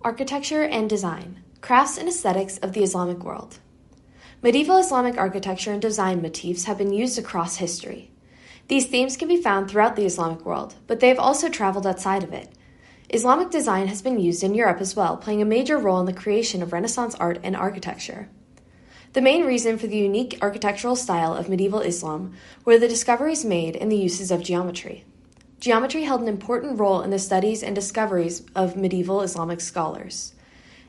Architecture and design, crafts and aesthetics of the Islamic world. Medieval Islamic architecture and design motifs have been used across history. These themes can be found throughout the Islamic world, but they have also traveled outside of it. Islamic design has been used in Europe as well, playing a major role in the creation of Renaissance art and architecture. The main reason for the unique architectural style of medieval Islam were the discoveries made in the uses of geometry. Geometry held an important role in the studies and discoveries of medieval Islamic scholars.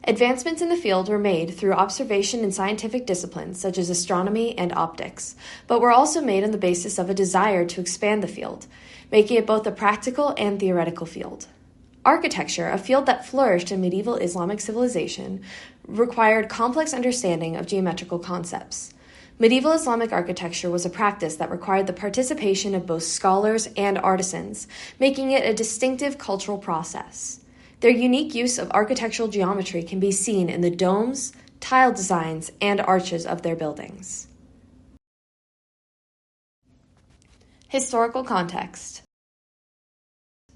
Advancements in the field were made through observation in scientific disciplines such as astronomy and optics, but were also made on the basis of a desire to expand the field, making it both a practical and theoretical field. Architecture, a field that flourished in medieval Islamic civilization, required complex understanding of geometrical concepts. Medieval Islamic architecture was a practice that required the participation of both scholars and artisans, making it a distinctive cultural process. Their unique use of architectural geometry can be seen in the domes, tile designs, and arches of their buildings. Historical context.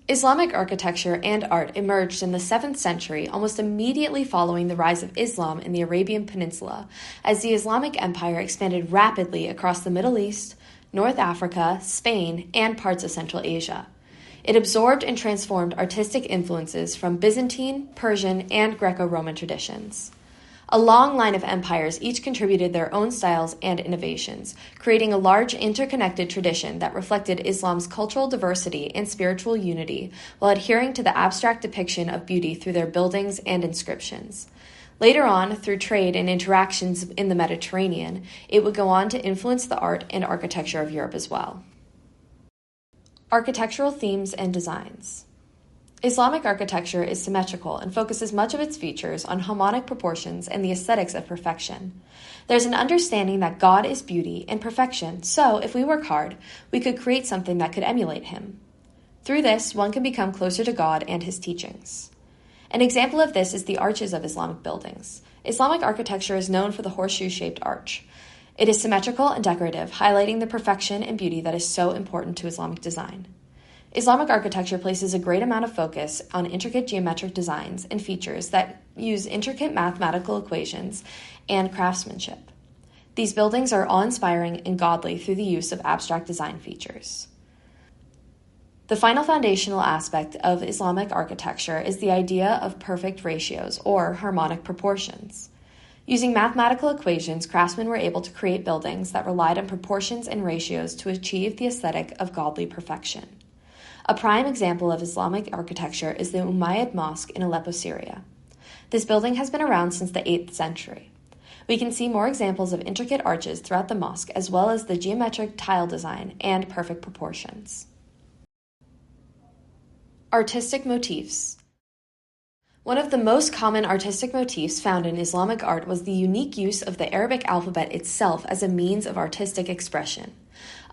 Islamic architecture and art emerged in the 7th century, almost immediately following the rise of Islam in the Arabian Peninsula, as the Islamic Empire expanded rapidly across the Middle East, North Africa, Spain, and parts of Central Asia. It absorbed and transformed artistic influences from Byzantine, Persian, and Greco-Roman traditions. A long line of empires each contributed their own styles and innovations, creating a large interconnected tradition that reflected Islam's cultural diversity and spiritual unity while adhering to the abstract depiction of beauty through their buildings and inscriptions. Later on, through trade and interactions in the Mediterranean, it would go on to influence the art and architecture of Europe as well. Architectural themes and designs. Islamic architecture is symmetrical and focuses much of its features on harmonic proportions and the aesthetics of perfection. There's an understanding that God is beauty and perfection, so if we work hard, we could create something that could emulate him. Through this, one can become closer to God and his teachings. An example of this is the arches of Islamic buildings. Islamic architecture is known for the horseshoe-shaped arch. It is symmetrical and decorative, highlighting the perfection and beauty that is so important to Islamic design. Islamic architecture places a great amount of focus on intricate geometric designs and features that use intricate mathematical equations and craftsmanship. These buildings are awe-inspiring and godly through the use of abstract design features. The final foundational aspect of Islamic architecture is the idea of perfect ratios or harmonic proportions. Using mathematical equations, craftsmen were able to create buildings that relied on proportions and ratios to achieve the aesthetic of godly perfection. A prime example of Islamic architecture is the Umayyad Mosque in Aleppo, Syria. This building has been around since the 8th century. We can see more examples of intricate arches throughout the mosque, as well as the geometric tile design and perfect proportions. Artistic motifs. One of the most common artistic motifs found in Islamic art was the unique use of the Arabic alphabet itself as a means of artistic expression.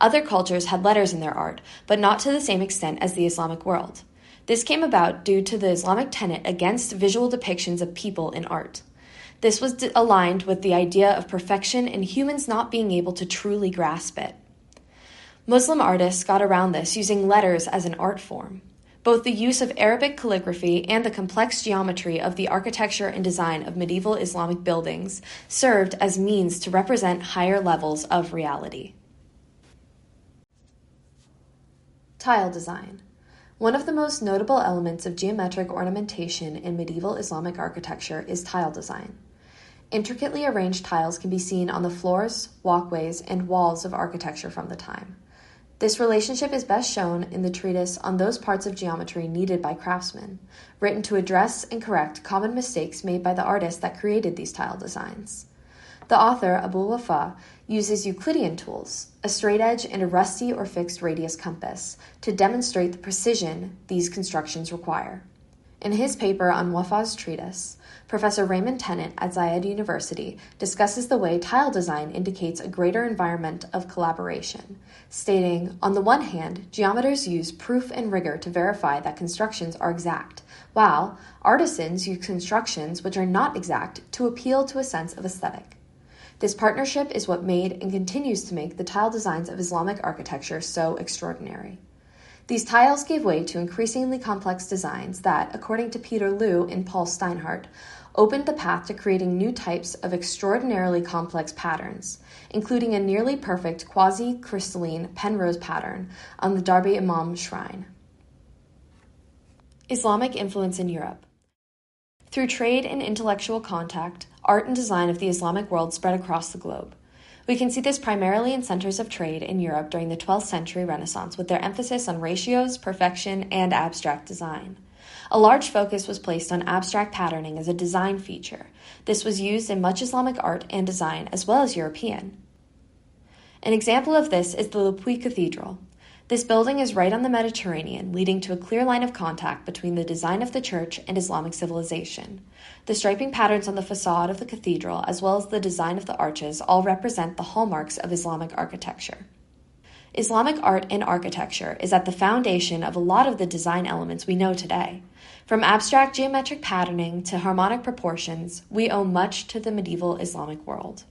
Other cultures had letters in their art, but not to the same extent as the Islamic world. This came about due to the Islamic tenet against visual depictions of people in art. This was aligned with the idea of perfection and humans not being able to truly grasp it. Muslim artists got around this using letters as an art form. Both the use of Arabic calligraphy and the complex geometry of the architecture and design of medieval Islamic buildings served as means to represent higher levels of reality. Tile design. One of the most notable elements of geometric ornamentation in medieval Islamic architecture is tile design. Intricately arranged tiles can be seen on the floors, walkways, and walls of architecture from the time. This relationship is best shown in the treatise on those parts of geometry needed by craftsmen, written to address and correct common mistakes made by the artists that created these tile designs. The author, Abu Wafa, uses Euclidean tools, a straight edge and a rusty or fixed radius compass, to demonstrate the precision these constructions require. In his paper on Wafa's treatise, Professor Raymond Tennant at Zayed University discusses the way tile design indicates a greater environment of collaboration, stating, on the one hand, geometers use proof and rigor to verify that constructions are exact, while artisans use constructions which are not exact to appeal to a sense of aesthetic. This partnership is what made and continues to make the tile designs of Islamic architecture so extraordinary. These tiles gave way to increasingly complex designs that, according to Peter Liu and Paul Steinhardt, opened the path to creating new types of extraordinarily complex patterns, including a nearly perfect quasi-crystalline Penrose pattern on the Darby Imam shrine. Islamic influence in Europe. Through trade and intellectual contact, art and design of the Islamic world spread across the globe. We can see this primarily in centers of trade in Europe during the 12th century Renaissance, with their emphasis on ratios, perfection, and abstract design. A large focus was placed on abstract patterning as a design feature. This was used in much Islamic art and design, as well as European. An example of this is the Le Puy Cathedral. This building is right on the Mediterranean, leading to a clear line of contact between the design of the church and Islamic civilization. The striping patterns on the facade of the cathedral, as well as the design of the arches, all represent the hallmarks of Islamic architecture. Islamic art and architecture is at the foundation of a lot of the design elements we know today. From abstract geometric patterning to harmonic proportions, we owe much to the medieval Islamic world.